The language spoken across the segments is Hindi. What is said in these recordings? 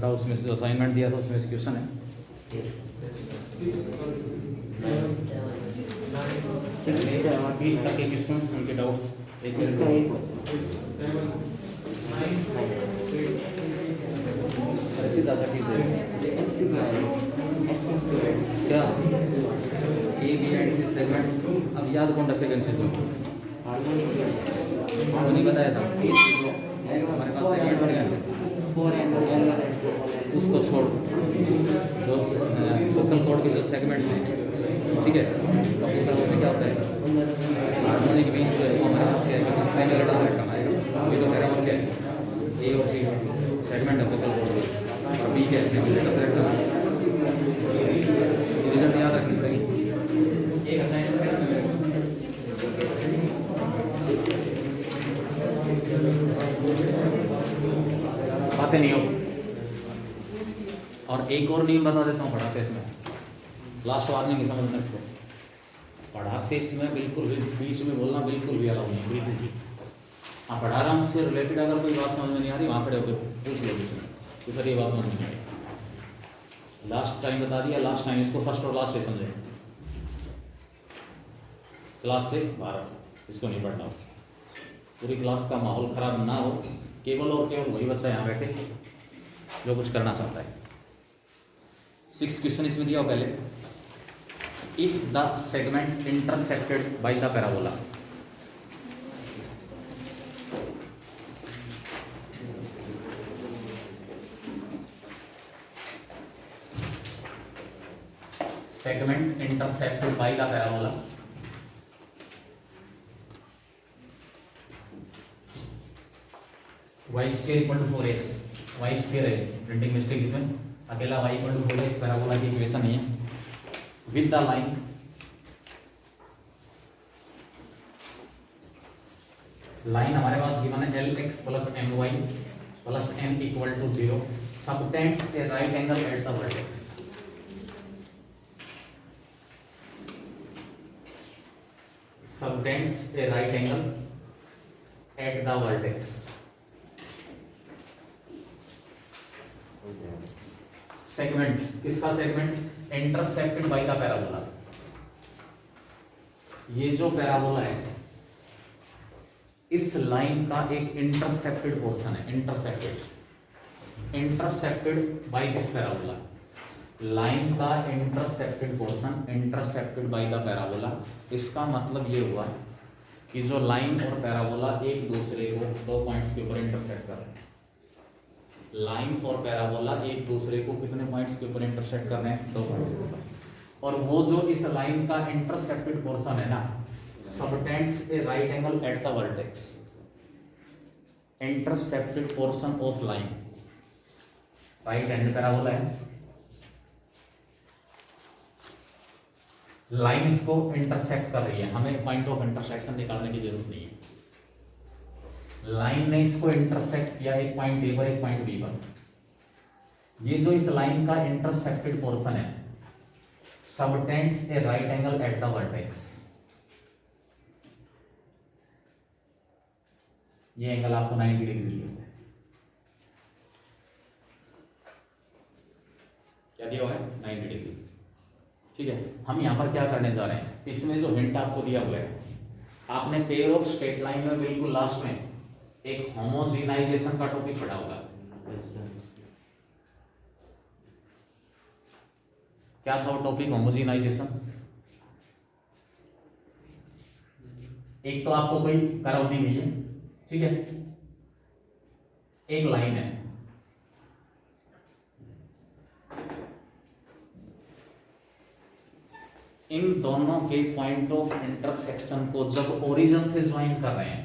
बताओ, उसमें से असाइनमेंट दिया था उसमें से क्वेश्चन है। 20 तक के क्वेश्चंस, उनके डाउट्स एक सीधा सा क्या A B and C segments. अब याद कौन रखेगा इन चीज़ों को? नहीं बताया था हमारे पास सेगमेंट्स क्या है, उसको छोड़ जो वोकल कॉर्ड के जो सेगमेंट्स हैं, ठीक है। तो दूसरा उसमें क्या होता है, हार्मोनिक मीन जो है वो हमारे पास क्या है, सेमी-लेटर सेलेक्ट आएगा। अभी तो मेरा क्या है, ए और सी सेगमेंट है वोकल कॉर्ड, और बी क्या है, सेमी-लेटर सेलेक्ट आएगा। रिजल्ट याद रखनी चाहिए। एक असाइनमेंट बातें नहीं हो। और एक और नियम बता देता हूँ पढ़ाते इसमें, लास्ट वार्निंग की समझना इसको। पढ़ाते इसमें बिल्कुल भी बीच में बोलना बिल्कुल भी अलाउ नहीं, बिल्कुल भी। हाँ, पढ़ा रहा हूँ उससे रिलेटेड अगर कोई बात समझ में नहीं आ रही, वहाँ खड़े होकर पूछ लो किसी कि सर ये बात समझ नहीं आई। लास्ट टाइम बता दिया, लास्ट टाइम इसको फर्स्ट और लास्ट से समझें, क्लास से 12 इसको नहीं पढ़ना हो। पूरी क्लास का माहौल खराब ना हो, केवल और केवल वही बच्चा यहाँ बैठे जो कुछ करना चाहता है। 6 क्वेश्चन इसमें दिया हो पहले। If the segment intersected by the parabola, segment intersected by the parabola, y square equal to 4x, y square है, प्रिंटिंग मिस्टेक इसमें, अकेला y equal to 4x parabola की इक्वेशन नहीं है। विद द लाइन हमारे पास गिवन है lx plus my plus m equal to 0 subtends a right angle at the vertex। subtends a right angle at the vertex। Segment किसका segment? Intersected by the parabola. ये जो पैराबोला है इस लाइन का एक इंटरसेप्टेड पोर्शन है, intercepted by this parabola. Line का intercepted portion intercepted by the parabola. इसका मतलब ये हुआ कि जो लाइन और पैराबोला एक दूसरे को 2 पॉइंट्स के ऊपर इंटरसेक्ट कर रहे हैं। लाइन और पैराबोला एक दूसरे को कितने पॉइंट्स के ऊपर इंटरसेक्ट कर रहे हैं? 2 पॉइंट्स के ऊपर। और वो जो इस लाइन का इंटरसेप्टेड पोर्शन है ना, subtends A right angle at the vertex. Intercepted portion of line, right hand parabola है, लाइन इसको इंटरसेक्ट कर रही है। हमें पॉइंट ऑफ इंटरसेक्शन निकालने की जरूरत नहीं है। लाइन ने इसको इंटरसेक्ट किया एक पॉइंट ए पर एक पॉइंट बी पर। ये जो इस लाइन का इंटरसेक्टेड पोर्शन है subtends A right angle at the vertex. ये एंगल आपको 90 डिग्री दिया है। क्या दिया हुआ है? 90 डिग्री। ठीक है, हम यहां पर क्या करने जा रहे हैं, इसमें जो हिंट आपको दिया हुआ है, आपने पेयर ऑफ स्ट्रेट लाइन में बिल्कुल लास्ट में एक होमोजीनाइजेशन का टॉपिक पढ़ा होगा। क्या था वो टॉपिक? होमोजीनाइजेशन। एक तो आपको कोई कर्व दी हुई है, ठीक है, एक लाइन है, इन दोनों के पॉइंट ऑफ इंटरसेक्शन को जब ओरिजिन से ज्वाइन कर रहे हैं,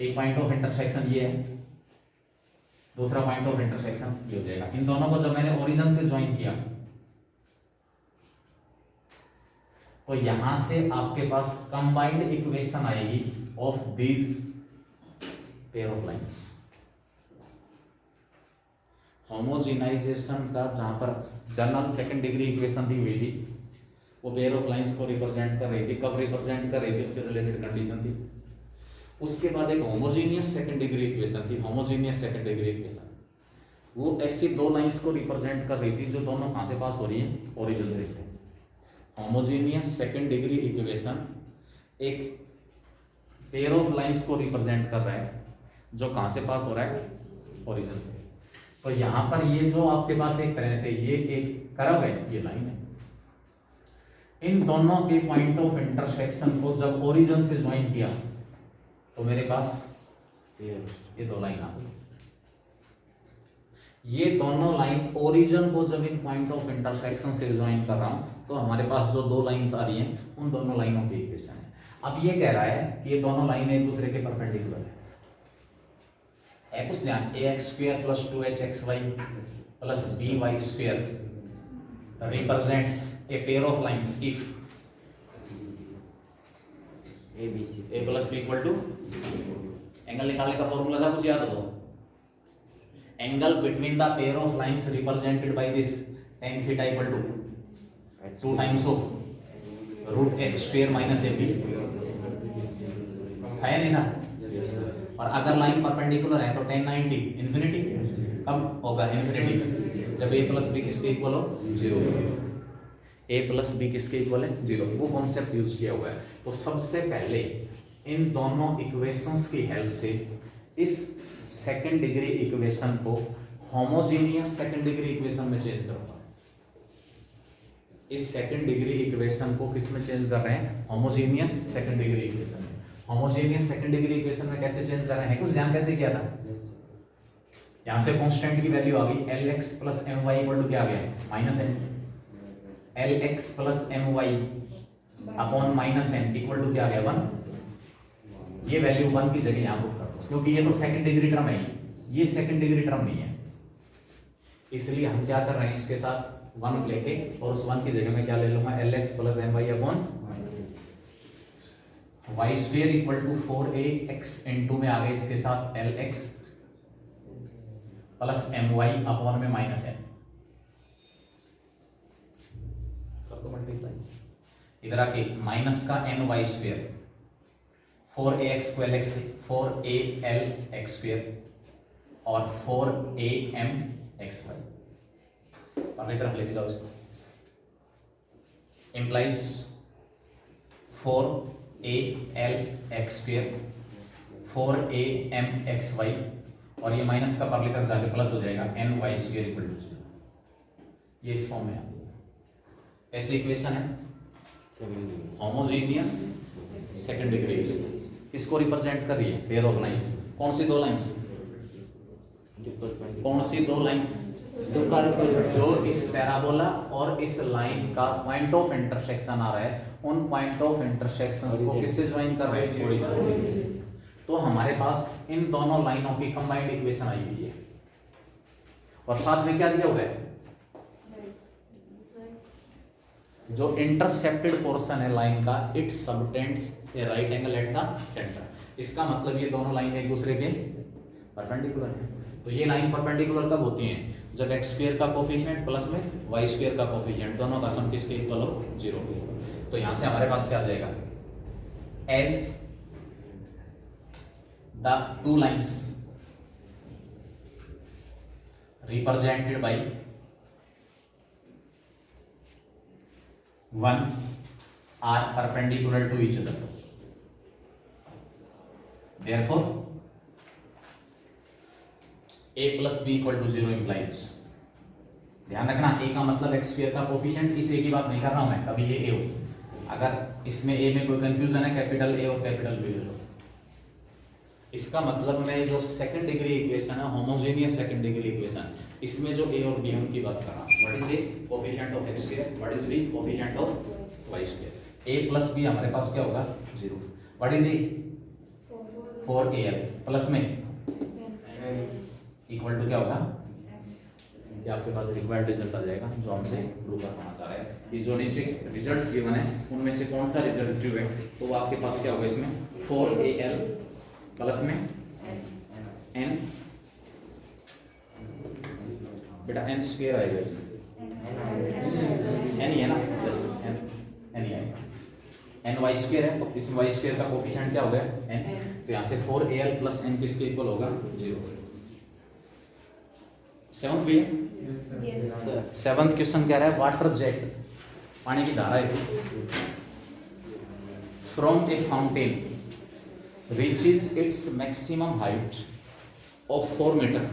एक पॉइंट ऑफ इंटरसेक्शन ये है, दूसरा पॉइंट ऑफ इंटरसेक्शन ये हो जाएगा। इन दोनों को जब मैंने ओरिजिन से ज्वाइन किया तो यहां से आपके पास कंबाइंड इक्वेशन आएगी of these pair of lines. Homogenisation का जहां पर जनरल सेकंड डिग्री इक्वेशन दी हुई थी वो पेयर ऑफ लाइंस को रिप्रेजेंट कर रही थी। कब रिप्रेजेंट कर रही थी? उससे रिलेटेड कंडीशन थी। उसके बाद एक होमोजीनियस सेकंड डिग्री इक्वेशन थी, होमोजीनियस सेकंड डिग्री इक्वेशन। वो ऐसी दो लाइंस को रिप्रेजेंट कर रही थी जो दोनों कहां से पास हो रही है, ओरिजिन से। होमोजीनियस सेकंड डिग्री इक्वेशन एक पेयर ऑफ लाइंस को रिप्रेजेंट कर रहा है जो कहां से पास हो रहा है, ओरिजिन से। तो यहां पर ये जो आपके पास एक तरह से ये एक कर्व है, ये लाइन है, इन दोनों के पॉइंट ऑफ इंटरसेक्शन को जब ओरिजिन से ज्वाइन किया तो मेरे पास ये दो लाइन आ गई। ये दोनों लाइन ओरिजिन को जब इन पॉइंट ऑफ इंटरसेक्शन से ज्वाइन कर रहा हूं तो हमारे पास जो दो लाइंस आ रही हैं उन दोनों लाइनों की इक्वेशन है। अब ये कह रहा है कि ये दोनों लाइनें एक दूसरे के परपेंडिकुलर है कुछ ध्यान, ax² + 2hxy + by² represents a pair of lines if a + b = angle निकालने का फॉर्मूला था, कुछ याद हो? Angle between the pair of lines represented by this tan θ = 2 times of √x² - ab है नहीं ना। और अगर लाइन परपेंडिकुलर है तो tan 90 इंफिनिटी कब होगा, इंफिनिटी, जब a + b किसके इक्वल हो, 0। a + b किसके इक्वल है, 0। वो कॉन्सेप्ट यूज किया हुआ है। तो सबसे पहले इन दोनों इक्वेशंस की हेल्प से इस सेकंड डिग्री इक्वेशन को होमोजीनियस सेकंड डिग्री इक्वेशन में चेंज करूंगा। इस सेकंड डिग्री इक्वेशन को किस में चेंज कर रहे हैं, होमोजीनियस सेकंड डिग्री इक्वेशन में। होमोजीनियस सेकंड डिग्री इक्वेशन में कैसे चेंज कर रहे हैं, कुछ ध्यान कैसे किया था? यहां से कांस्टेंट की वैल्यू आ गई, lx + my = क्या आ गया, -n। lx + my / -n = क्या आ गया, 1। ये वैल्यू 1 की जगह यहां पुट कर दो, क्योंकि ये तो सेकंड डिग्री टर्म है, ये सेकंड डिग्री टर्म नहीं है, इसलिए हम क्या कर रहे हैं, इसके साथ 1 लेके और उस 1 की जगह में क्या ले लूंगा, lx + my / y² = 4ax * में आ गए इसके साथ lx + my / में -n कर दो मल्टीप्लाई। इधर आके माइनस का ny² 4ax को lx 4alx² और 4amxy पहले तरफ लेके जाओ इसको, implies 4alx² 4amxy और ये माइनस का परले तरफ जाके प्लस हो जाएगा ny² = 0। ये इस फॉर्म में ऐसी इक्वेशन है होमोजीनियस सेकंड डिग्री इक्वेशन। किसको रिप्रेजेंट कर रही है, पेयर ऑफ लाइंस। कौन सी दो लाइंस, कौन सी दो लाइंस, जो इस पैराबोला और इस लाइन का पॉइंट ऑफ इंटरसेक्शन आ रहा है, उन पॉइंट ऑफ इंटरसेक्शंस को किससे ज्वाइन कर रहे हैं, ओरिजिन से। तो हमारे पास इन दोनों लाइनों की कंबाइंड इक्वेशन आई हुई है और साथ में क्या दिया हुआ है, जो इंटरसेप्टेड पोर्शन है लाइन का, it subtends A right angle at the centre. इसका मतलब ये दोनों लाइन एक दूसरे के परपेंडिकुलर है। तो ये लाइन परपेंडिकुलर कब होती हैं, जब x² का कोफिशिएंट प्लस में y² का कोफिशिएंट दोनों का सम किसके इक्वल हो, 0। तो यहां से हमारे पास क्या आ जाएगा, as the two lines represented by 1 are perpendicular to each other, therefore a + b = 0 implies, ध्यान रखना a का मतलब x² का कोफिशिएंट, इस a की बात नहीं कर रहा हूं मैं, कभी ये a हो, अगर इसमें a में कोई कंफ्यूजन है, कैपिटल A और कैपिटल B ले लो। इसका मतलब मैं जो सेकंड डिग्री इक्वेशन है, होमोजेनियस सेकंड डिग्री इक्वेशन, इसमें जो a और b उनकी बात कर रहा हूं। What is a, coefficient of x², what is b, coefficient of y²। a + b हमारे पास क्या होगा, 0। What is a, 4al plus में इक्वल टू क्या होगा, ये आपके पास रिक्वायर्ड रिजल्ट आ जाएगा जो हमसे प्रूव करना चाह रहा है। ये जो नीचे रिजल्ट्स गिवन है उनमें से कौन सा रिजल्ट ट्रू है, तो वो आपके पास क्या होगा, इसमें 4al प्लस में n, बेटा n² आएगा इसमें, n ही है ना, यस n ही आएगा। एन वाई स्क्वेयर है, तो इसमें वाई स्क्वेयर का कोफिशिएंट क्या हो गया एन, तो यहाँ से 4al प्लस एन किसके इक्वल होगा 0। सेवंथ भी है, सेवंथ क्वेश्चन कह रहा है वाटर जेट, पानी की धारा है, from a fountain reaches its maximum height of 4 metre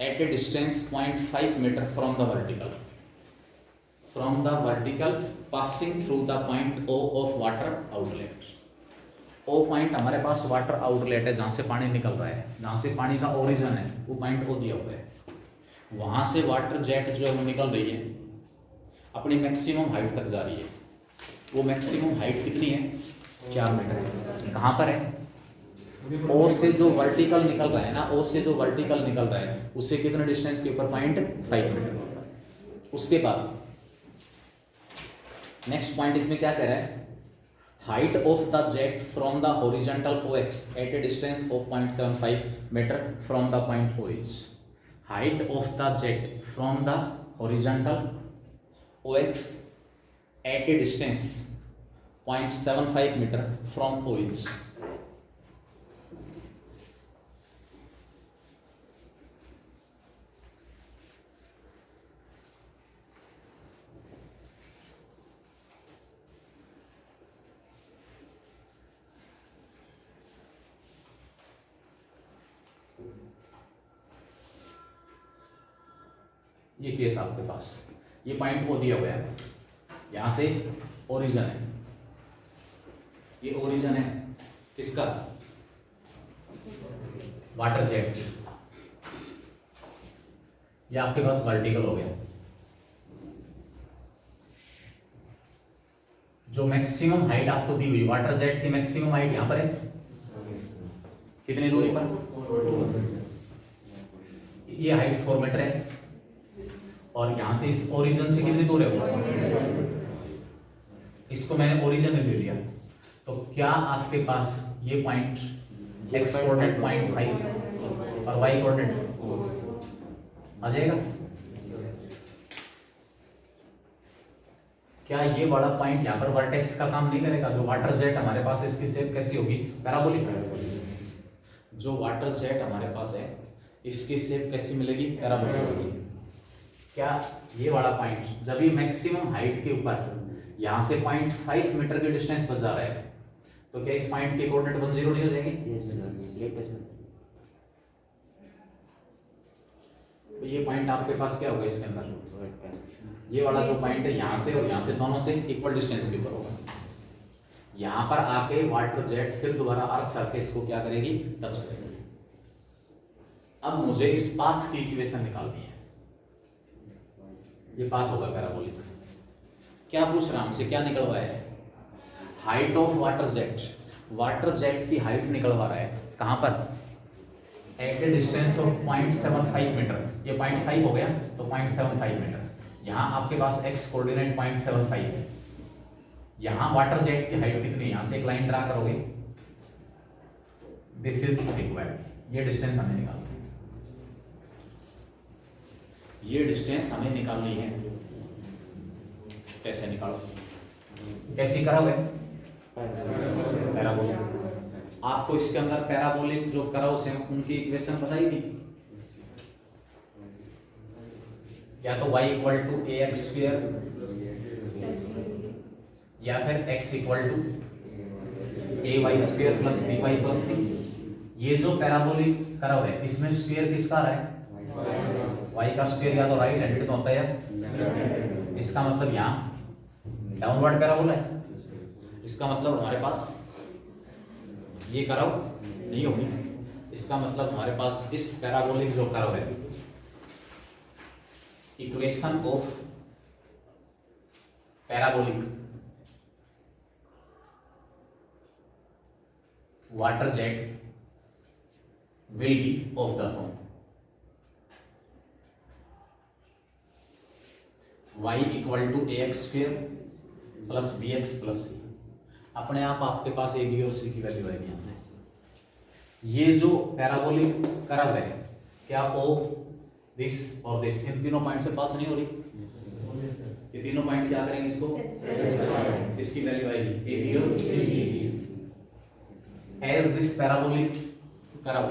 at a distance 0.5 metre from the vertical passing through the point O of water outlet. O point हमारे पास वाटर आउटलेट है, जहाँ से पानी निकल रहा है, जहाँ से पानी का ओरिजिन है, वो पॉइंट O दिया हुआ है। वहाँ से वाटर जेट जो है वो निकल रही है, अपनी मैक्सिमम हाइट तक जा रही है। वो मैक्सिमम हाइट कितनी है 4 मीटर है। कहाँ पर है, O से जो वर्टिकल निकल रहा है ना, O से जो वर्टिकल निकल रहा है उससे कितने डिस्टेंस के ऊपर 0.5 मीटर। उसके बाद नेक्स्ट पॉइंट इसमें क्या कह रहा है, height of the jet from the horizontal OX at a distance of 0.75 metre from the point OH। Height of the jet from the horizontal OX at a distance 0.75 metre from OH। ये केस आपके पास, ये पॉइंट O दिया हुआ है, यहां से ओरिजिन है, ये ओरिजिन है किसका वाटर जेट, ये आपके पास वर्टिकल हो गया। जो मैक्सिमम हाइट आपको दी हुई वाटर जेट की मैक्सिमम हाइट यहां पर है, कितनी दूरी पर, ये हाइट 4 मीटर है, और यहां से इस ओरिजिन से कितनी दूर है, इसको मैंने ओरिजिन ले लिया, तो क्या आपके पास ये पॉइंट x कोऑर्डिनेट 0.5 और y कोऑर्डिनेट आ जाएगा। क्या ये बड़ा पॉइंट यहाँ पर वर्टेक्स का काम नहीं करेगा। जो वाटर जेट हमारे पास है इसकी शेप कैसी होगी, पैराबोलिक। जो वाटर जेट हमारे पास है इसकी शेप कैसी मिलेगी, पैराबोलिक होगी। क्या ये वाला पॉइंट जब ये मैक्सिमम हाइट के ऊपर यहां से 0.5 मीटर के डिस्टेंस पर जा रहा है, तो क्या इस पॉइंट के कोऑर्डिनेट 1 0 नहीं हो जाएंगे। तो ये पॉइंट आपके पास क्या होगा इसके अंदर, ये वाला जो पॉइंट है यहां से और यहां से दोनों से इक्वल डिस्टेंस के ऊपर होगा। यहां पर आके वाटर जेट फिर दोबारा अर्थ सरफेस को क्या करेगी, टच करेगी। अब मुझे इस पाथ की इक्वेशन निकालनी है, ये पाथ होगा पैराबोलिक। क्या पूछ रहा हमसे, क्या निकलवाया है, height of water jet. Water jet की हाइट निकलवा रहा है कहां पर, at a distance of 0.75 metre. ये 0.5 हो गया तो 0.75 मीटर। यहां आपके पास x कोऑर्डिनेट 0.75 है। यहां वाटर जेट की हाइट कितनी है, यहां से एक लाइन ड्रा करोगे, दिस इज रिक्वायर्ड। ये डिस्टेंस हमें निकालनी है, ये डिस्टेंस हमें निकालनी है। कैसे निकालो, कैसे करोगे, पैराबोलिक। आपको इसके अंदर पैराबोलिक जो कराओ से उनकी इक्वेशन बताई थी, या तो y equal to ax square या फिर x equal to ay square plus by plus c। ये जो पैराबोलिक कराओ है इसमें स्क्वायर किसका रहा है, y का स्क्वायर या तो राइट हैंडेड में होता है, इसका मतलब यहाँ डाउनवर्ड पैराबोला है। इसका मतलब हमारे पास ये कर्व नहीं होगी, इसका मतलब हमारे पास इस पैराबोलिक जो कर्व है, equation of parabolic water jet will be of the form y equal to ax square plus bx plus c। अपने आप आपके पास a b और c की वैल्यू आएगी यहां से। ये जो पैराबोलिक कर्व है, क्या o दिस और दिस इन तीनों पॉइंट से पास नहीं हो रही, ये तीनों पॉइंट क्या करेंगे इसको, इसकी वैल्यू आएगी ए बी और C B. As this parabolic कराओ,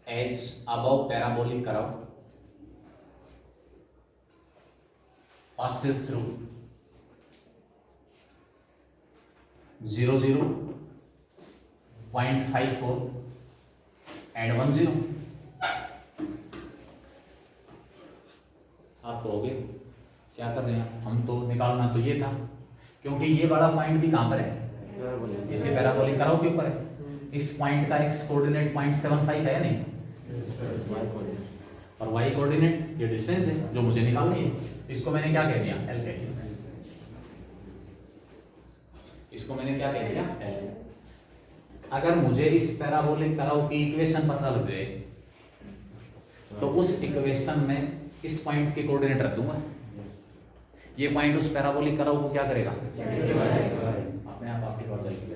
एज अबव पैराबोलिक कराओ passes through 0 0 0.54 and 1 0। आप कहोगे क्या कर रहे हैं हम, तो निकालना तो ये था, क्योंकि ये वाला पॉइंट भी कहां पर है, इसे पैराबोलिक कराओ के ऊपर है। इस पॉइंट का एक्स कोऑर्डिनेट 0.75 है नहीं, और वाई कोऑर्डिनेट ये डिस्टेंस है जो मुझे निकालनी है। इसको मैंने क्या कह दिया, एल कह दिया। इसको मैंने क्या कह दिया, एल। अगर मुझे इस पैराबोलिक कराओ की इक्वेशन पता लग जाए तो उस इक्वेशन में इस पॉइंट के कोऑर्डिनेट रख दूंगा। ये पॉइंट उस पैराबोलिक कराओ को क्या करेगा, अपने आप आपके पास आएगी।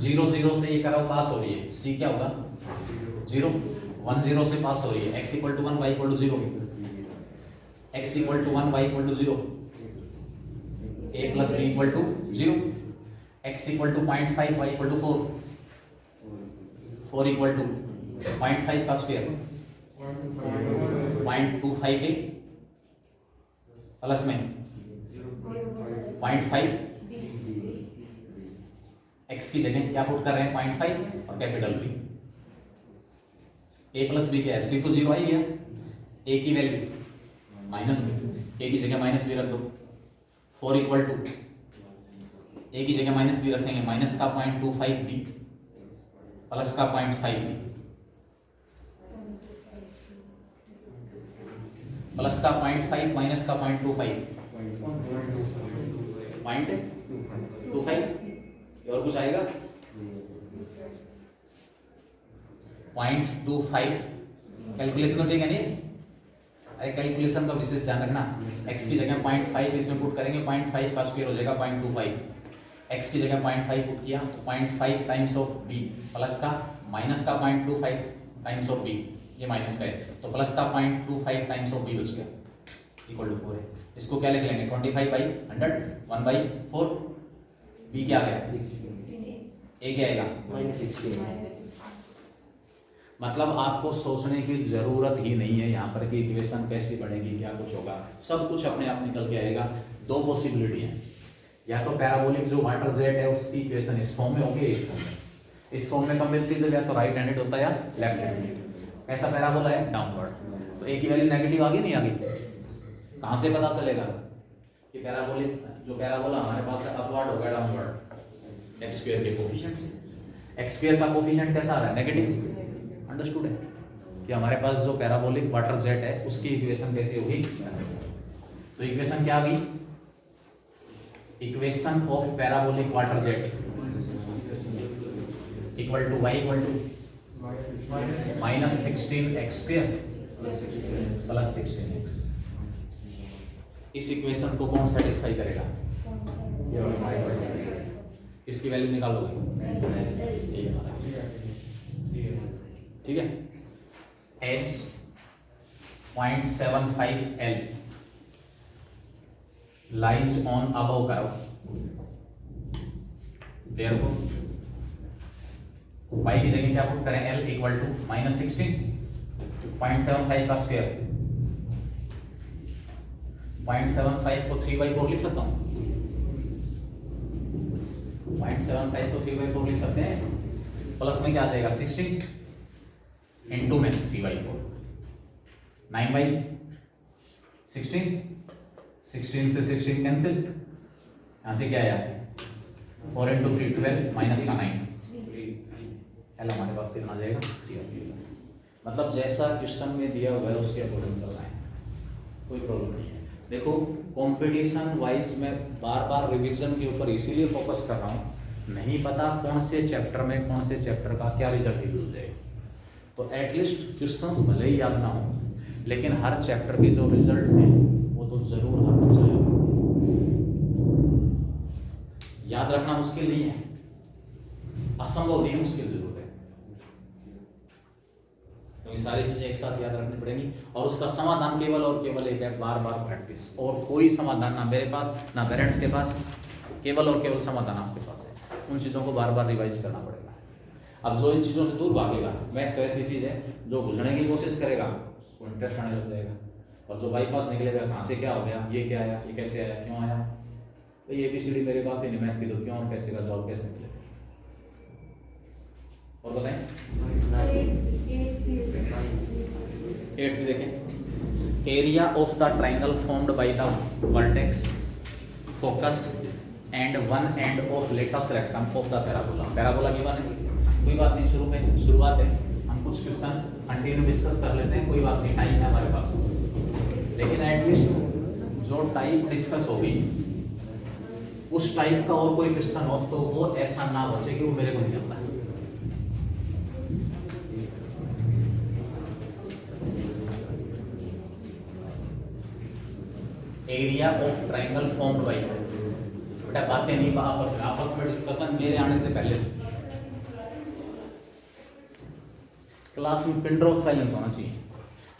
0 0 से ये कराओ पास हो रही है, सी क्या होगा 0, 1 0 से पास हो रही है, x equal to 1 y equal to 0, x equal to 1 y equal to 0, a plus b equal to 0, x equal to 0.5 y equal to 4, 4 equal to 0.5 का स्क्वायर 0.25 a प्लस में 0.5 x की जगह क्या पुट कर रहे हैं 0.5 और capital B। a plus B क्या है, सी तो 0 आ ही गया, a की वैल्यू माइनस b, a की जगह माइनस b रख दो। 4 इक्वल टू a की जगह माइनस b रखेंगे, माइनस का 0.25 b प्लस का 0.5 b प्लस का 0.5 माइनस का 0.25 और कुछ आएगा 0.25। कैलकुलेशन तो ठीक है नहीं, अरे कैलकुलेशन का विशेष ध्यान रखना। x की जगह 0.5 इसमें पुट करेंगे, 0.5 का स्क्वायर हो जाएगा 0.25। x की जगह 0.5 पुट किया तो 0.5 टाइम्स ऑफ b प्लस का माइनस का 0.25 टाइम्स ऑफ b, ये माइनस का है तो प्लस का 0.25 टाइम्स ऑफ b बच गया इक्वल टू 4 है। इसको क्या लिख लेंगे 25/100 1/4, b क्या आ गया, a क्या आएगा -16। मतलब आपको सोचने की जरूरत ही नहीं है यहाँ पर कि इक्वेशन कैसी बढ़ेगी, क्या कुछ होगा, सब कुछ अपने आप निकल के आएगा। दो पॉसिबिलिटी है, या तो पैराबोलिक जो वाटर जेट है उसकी इक्वेशन इस फॉर्म में होगी, इस फॉर्म में। इस फॉर्म में कब मिलती है, या तो राइट हैंडेड होता है या लेफ्ट हैंडेड। ऐसा पैराबोला है डाउनवर्ड, तो ए की वैल्यू नेगेटिव आ गई नहीं आ गई, कहाँ से पता चलेगा कि पैराबोलिक जो पैराबोला हमारे पास है अपवर्ड होगा डाउनवर्ड, एक्स स्क्वायर के कोफिशिएंट से। एक्स स्क्वायर का कोफिशिएंट कैसा आ रहा है, नेगेटिव। अंडरस्टूड है कि हमारे पास जो पैराबोलिक वाटर जेट है उसकी इक्वेशन कैसी होगी, तो इक्वेशन क्या आ गई, equation of parabolic water jet equal to y equal to -16x square plus 16x। इस इक्वेशन को कौन सेटिस्फाई करेगा, इसकी वैल्यू निकालोगे, ठीक है। h 0.75 L lies on above curve, therefore y की जगह क्या पुट करें, L इक्वल टू -16 0.75 का स्क्वायर, 0.75 को 3/4 लिख सकता हूँ, 0.75 को 3/4 लिख सकते हैं, प्लस में क्या आ जाएगा 16 इंटू में 3/4 9/16, 16 से 16 कैंसिल, यहाँ से क्या आया 4 इंटू 3 12 माइनस का 9, एल हमारे पास कितना आ जाएगा 3। मतलब जैसा क्वेश्चन में दिया हुआ है उसके अकॉर्डिंग चल रहा है, कोई प्रॉब्लम नहीं है। देखो कंपटीशन वाइज मैं बार बार रिवीजन के ऊपर इसीलिए फोकस कर रहा हूँ, नहीं पता कौन से चैप्टर में कौन से चैप्टर का क्या रिजल्ट निकल जाएगा, तो एटलीस्ट क्वेश्चंस भले ही याद ना हो लेकिन हर चैप्टर के जो रिजल्ट्स हैं वो तो जरूर हर बच्चा याद रखना मुश्किल नहीं है, असंभव नहीं है, मुश्किल जरूर है। तो ये सारी चीजें एक साथ याद रखनी पड़ेंगी और उसका समाधान केवल और केवल एक है, बार बार प्रैक्टिस। और कोई समाधान ना मेरे पास ना पेरेंट्स के पास, केवल और केवल समाधान आपके पास है। उन चीज़ों को बार बार रिवाइज करना पड़ेगा। अब जो इन चीज़ों से दूर भागेगा, मैथ तो ऐसी चीज़ है जो बुझने की कोशिश करेगा उसको इंटरेस्ट आने लग जाएगा, और जो बाईपास निकलेगा कहाँ से क्या हो गया, ये क्या आया, ये कैसे आया, क्यों आया, तो ये ABCD मेरे बात ही नहीं मैथ की, तो क्यों और कैसे का जवाब कैसे निकलेगा। और बताएं 8th देखें, area of the triangle formed by the vertex, focus and one end of latus rectum of the parabola. Parabola given है, कोई बात नहीं, शुरुआत है, हम कुछ क्वेश्चन कंटिन्यू डिस्कस कर लेते हैं, कोई बात नहीं, टाइम है हमारे पास। लेकिन एटलीस्ट जो टाइप डिस्कस होगी उस टाइप का और कोई क्वेश्चन हो तो वो ऐसा ना बचे कि वो मेरे को नहीं आता है। Area of triangle formed by, बेटा बातें नहीं आपस में डिस्कशन मेरे आने से पहले क्लास में पिन ड्रॉप साइलेंस होना चाहिए।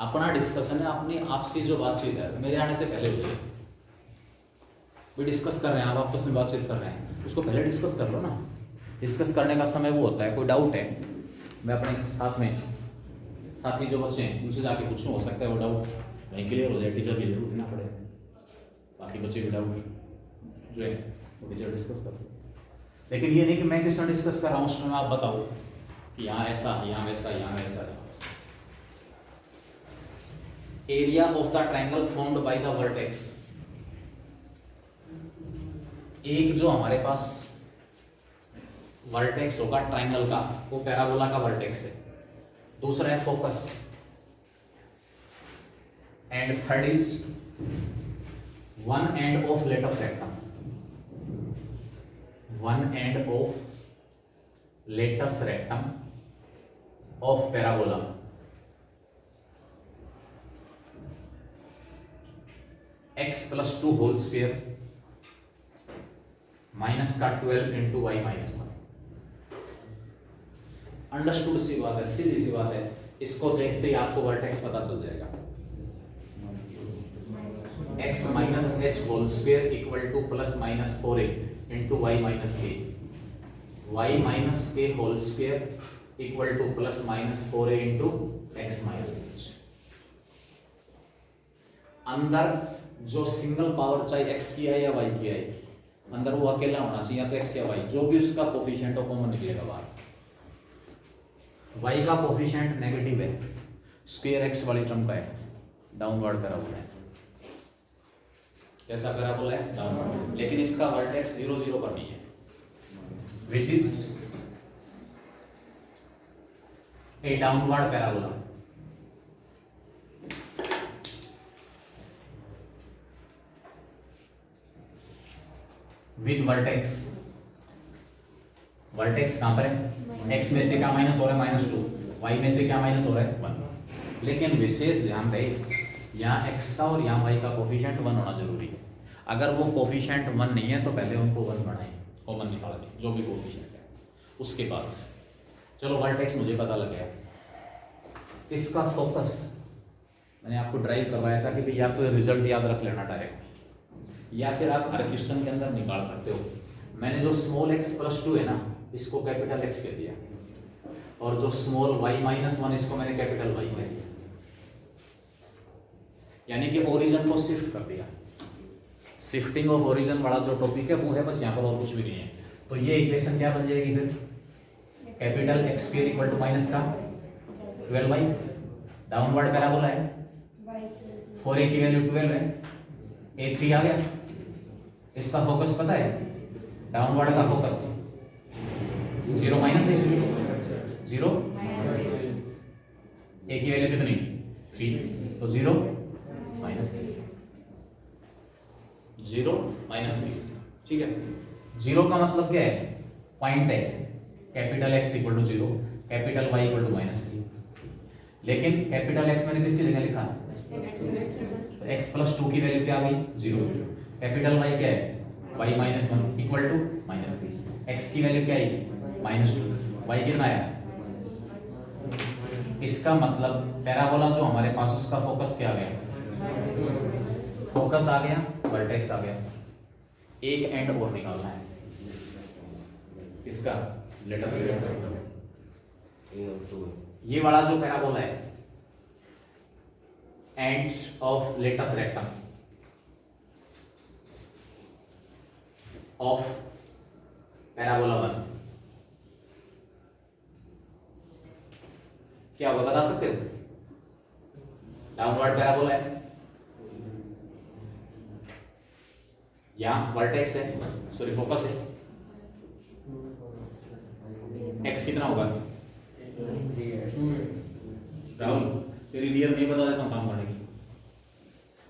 अपना डिस्कशन है, अपनी आपसी जो बातचीत है मेरे आने से पहले हो जाए। भी डिस्कस कर रहे हैं, आप आपस में बातचीत कर रहे हैं, उसको पहले डिस्कस कर लो ना। डिस्कस करने का समय वो होता है, कोई डाउट है मैं अपने साथ में साथी जो बच्चे हैं उनसे जाके पूछूं, हो सकता है वो डाउट नहीं क्लियर हो जाए, टीचर की जरूरत ना पड़े, बाकी बच्चे के डाउट जो है वो टीचर डिस्कस कर लो। लेकिन ये नहीं कि मैं क्वेश्चन डिस्कस कर रहा हूँ उसमें आप बताओ कि यहाँ ऐसा, यहाँ वैसा, यहाँ वैसा, यहाँ वैसा। Area of the triangle formed by the vertex, एक जो हमारे पास वर्टेक्स होगा ट्राइंगल का वो पैराबोला का वर्टेक्स है, दूसरा है focus, and third is one end of latus rectum, one end of latus rectum of parabola. x+2 whole square minus का 12 इंटू वाई माइनस 1। अंडरस्टूड सी बात है, सीधी सी बात है, इसको देखते ही आपको वर्टेक्स पता चल जाएगा। x minus H whole square equal to plus minus 4a into Y minus K, Y minus K whole square equal to plus minus 4a into X minus H. अंदर जो सिंगल पावर चाहे x की है या y की है, अंदर वो अकेला होना चाहिए, या तो x या y, जो भी उसका कोफिशिएंट हो कॉमन निकलेगा बाहर। y का कोफिशिएंट नेगेटिव है, स्क्वायर x वाली टर्म का है, डाउनवर्ड पैराबोला है। कैसा पैराबोला है? डाउनवर्ड। लेकिन इसका वर्टेक्स 0 0 पर नहीं है, which is a downward parabola. With vertex, vertex कहां पर है? x में से क्या माइनस हो रहा है? -2, y में से क्या माइनस हो रहा है? 1। लेकिन विशेष ध्यान रहे, यहाँ x का और यहाँ y का कोफिशिएंट 1 होना जरूरी है। अगर वो कोफिशिएंट 1 नहीं है तो पहले उनको 1 बनाएं, कॉमन निकाल दें जो भी कोफिशिएंट है, उसके बाद चलो वर्टेक्स मुझे पता लग गया। इसका फोकस मैंने आपको ड्राइव करवाया था कि भाई या तो रिजल्ट याद रख लेना डायरेक्ट, या फिर आप हर क्वेश्चन के अंदर निकाल सकते हो। मैंने जो स्मॉल x+2 है ना, इसको कैपिटल X कह दिया, और जो स्मॉल y-1 इसको मैंने कैपिटल Y कह दिया, यानी कि ओरिजिन को शिफ्ट कर दिया। शिफ्टिंग ऑफ ओरिजिन वाला जो टॉपिक है वो है बस, यहाँ पर और कुछ भी नहीं है। तो ये इक्वेशन क्या बन जाएगी फिर? Capital X square equal to minus का 12y, डाउनवर्ड पैराबोला है, 4a की वैल्यू 12 है, a3 आ गया। इसका फोकस पता है, डाउनवर्ड का फोकस 0 माइनस 1, 0 a की वैल्यू कितनी? 3, तो 0 माइनस 3, ठीक है। 0 का मतलब क्या है? पॉइंट है, capital X equal to 0, capital Y equal to -3। लेकिन कैपिटल X मैंने किसकी जगह लिखा? x+2 की वैल्यू क्या आ गई? 0। कैपिटल Y क्या है? y-1 equal to -3। x की वैल्यू क्या आई? -2। y कितना आया? इसका मतलब पैराबोला जो हमारे पास उसका फोकस क्या आ गया, फोकस आ गया, वर्टेक्स आ गया, एक एंड और निकालना है इसका लेटेस्ट। ये वाला जो पैराबोला है ends of latus rectum of parabola 1 क्या होगा बता सकते हो? डाउनवर्ड पैराबोला है या वर्टेक्स है, सॉरी फोकस है, एक्स कितना होगा? राहुल तेरी रियल नहीं बता देता हूँ काम करने की,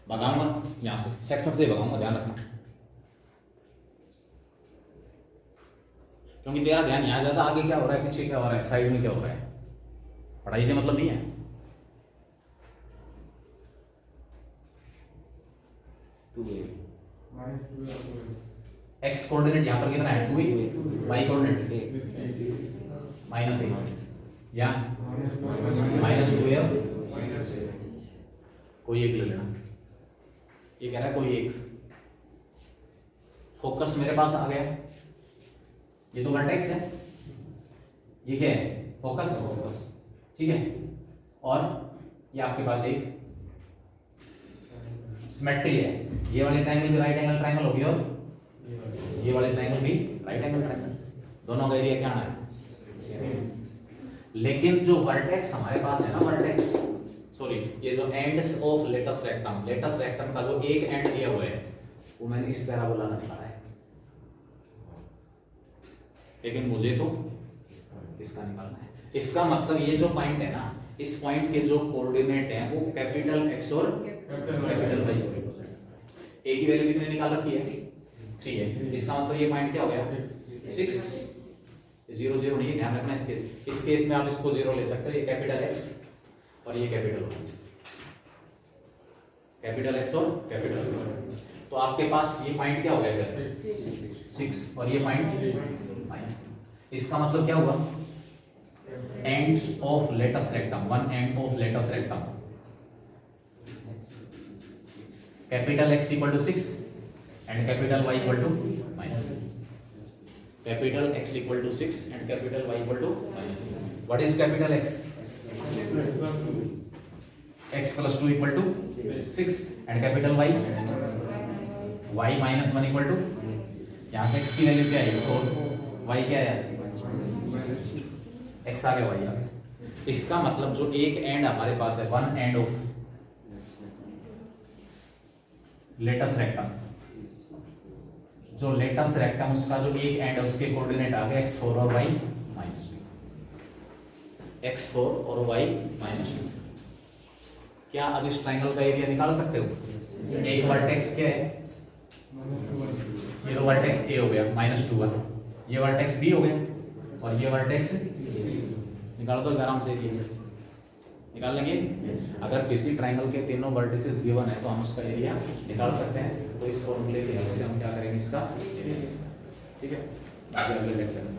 भगाऊंगा यहाँ से, सेक्शन से भगाऊंगा, ध्यान रखना, क्योंकि तेरा ध्यान यहाँ ज्यादा, आगे क्या हो रहा है, पीछे क्या हो रहा है, साइड में क्या हो रहा है, पढ़ाई से मतलब नहीं है। एक्स कोऑर्डिनेट यहाँ पर कितना है 2, वाई कोऑर्डिनेट माइनस ए या -2 कोई एक ले लेना, ये कह रहा है कोई एक। फोकस मेरे पास आ गया, ये तो वर्टेक्स है, ये क्या है फोकस, ठीक है, और ये आपके पास एक सिमेट्री है, ये वाले ट्रायंगल भी राइट एंगल ट्रायंगल होगी और ये वाले ट्रायंगल भी राइट एंगल ट्रायंगल, दोनों का एरिया क्या आना है। लेकिन जो वर्टेक्स हमारे पास है ना, वर्टेक्स सॉरी ये जो एंड्स ऑफ लेटस रेक्टम का जो एक एंड दिया हुआ है वो मैंने इस पैराबोला का निकाला है, लेकिन मुझे तो इसका निकालना है। इसका मतलब ये जो पॉइंट है ना, इस पॉइंट के जो कोऑर्डिनेट है वो कैपिटल एक्स और कैपिटल वाई को रिप्रेजेंट। ए की वैल्यू कितने निकाल रखी है 3 है, इसका मतलब ये पॉइंट क्या हो गया 6, 0 0 नहीं, ध्यान रखना इस केस में आप इसको 0 ले सकते हो, ये कैपिटल एक्स और ये कैपिटल एक्स और कैपिटल, तो आपके पास ये पॉइंट क्या हो गया 6 और ये पॉइंट माइनस। इसका मतलब क्या हुआ ends of latus rectum, one end of latus rectum, capital X equal to 6 and capital Y equal to minus, capital X equal to 6 and capital Y equal to minus. What is capital X? X plus 2 equal to 6 and capital Y Y minus 1 equal to, यहाँ से एक्स की वैल्यू क्या है 4, वाई क्या है एक्स आ गया, वाई आ गया। इसका मतलब जो एक एंड हमारे पास है, one end of latus rectum, जो लेटस रेक्टम उसका जो एक एंड है उसके कोऑर्डिनेट आ गए x4 और y -2, x4 और y -2। क्या अब इस ट्रायंगल का एरिया निकाल सकते हो? एक वर्टेक्स क्या है, ये तो वर्टेक्स a हो गया -2, ये वर्टेक्स b हो गया और ये वर्टेक्स निकाल दो आराम से, निकाल लेंगे। अगर किसी ट्रायंगल के तीनों वर्टिसेस गिवन है तो हम उसका एरिया निकाल सकते हैं, तो इस फॉर्मूले की हेल्प से हम क्या करेंगे इसका, ठीक है, आगे अगले लेक्चर में।